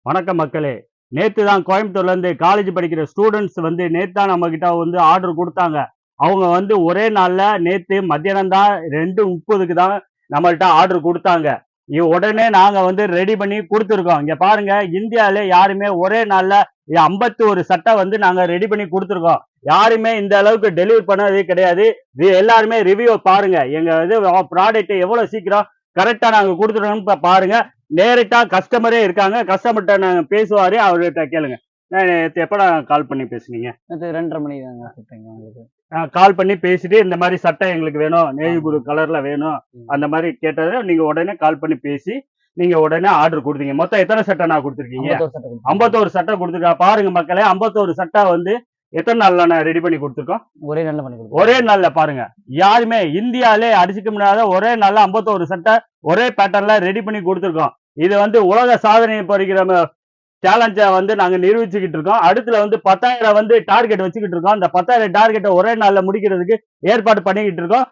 வணக்கம் மக்களே. நேத்து தான் கோயம்புத்தூர்ல இருந்து காலேஜ் படிக்கிற ஸ்டூடெண்ட்ஸ் நேத்து தான் நம்ம கிட்ட ஆர்டர் குடுத்தாங்க. அவங்க ஒரே நாள்ல நேத்து மத்தியானம் தான் 2:30க்கு தான் நம்மள்ட்ட ஆர்டர் குடுத்தாங்க. உடனே நாங்க ரெடி பண்ணி குடுத்துருக்கோம். இங்க பாருங்க, இந்தியால யாருமே ஒரே நாள்ல 51 சட்டை நாங்க ரெடி பண்ணி குடுத்துருக்கோம். யாருமே இந்த அளவுக்கு டெலிவரி பண்ணதே கிடையாது. எல்லாருமே ரிவ்யூ பாருங்க. எங்க ப்ராடக்ட் எவ்வளவு சீக்கிரம் கரெக்ட்டா நாங்க குடுத்துருக்கோம்னு பாருங்க. நேரட்டா கஸ்டமரே இருக்காங்க. கஸ்டமர்ட்ட நாங்க பேசுவாரு. அவர்கிட்ட கேளுங்க. நேத்து எப்படா கால் பண்ணி பேசுனீங்க? நேத்து 2:30 மணிக்கு தாங்க கூப்பிட்டீங்க உங்களுக்கு. கால் பண்ணி பேசிட்டு இந்த மாரி சட்டை எங்களுக்கு வேணும். நேவி ப்ளூ கலர்ல வேணும். ம். அந்த மாரி கேட்டது நீங்க உடனே கால் பண்ணி பேசி, நீங்க உடனே ஆர்டர் குடுத்தீங்க. மொத்தம் எத்தன சட்டை நான் குடுத்துருக்கீங்க? 51 சட்டை குடுத்தீங்க. 51 சட்டை குடுத்துருக்கா. பாருங்க மக்களே, 51 சட்டை எத்தன நாள்ல நான் ரெடி பண்ணி குடுத்துருக்கோம்? ஒரே நாள்ல பண்ணி குடுத்தோம். ஒரே நாள்ல பாருங்க. யாருமே இந்தியாலே அடிச்சுக்க முடியாத ஒரே நாள்ல 51 சட்டை ஒரே பேட்டர்ன்ல ரெடி பண்ணி குடுத்துருக்கோம். இது உலக சாதனை பறிக்கிற சேலஞ்ச நாங்க நிரூபிச்சுக்கிட்டு இருக்கோம். அடுத்துல 10,000 டார்கெட் வச்சுக்கிட்டு இருக்கோம். அந்த 10,000 டார்கெட்ட ஒரே நாள்ல முடிக்கிறதுக்கு ஏற்பாடு பண்ணிக்கிட்டு இருக்கோம்.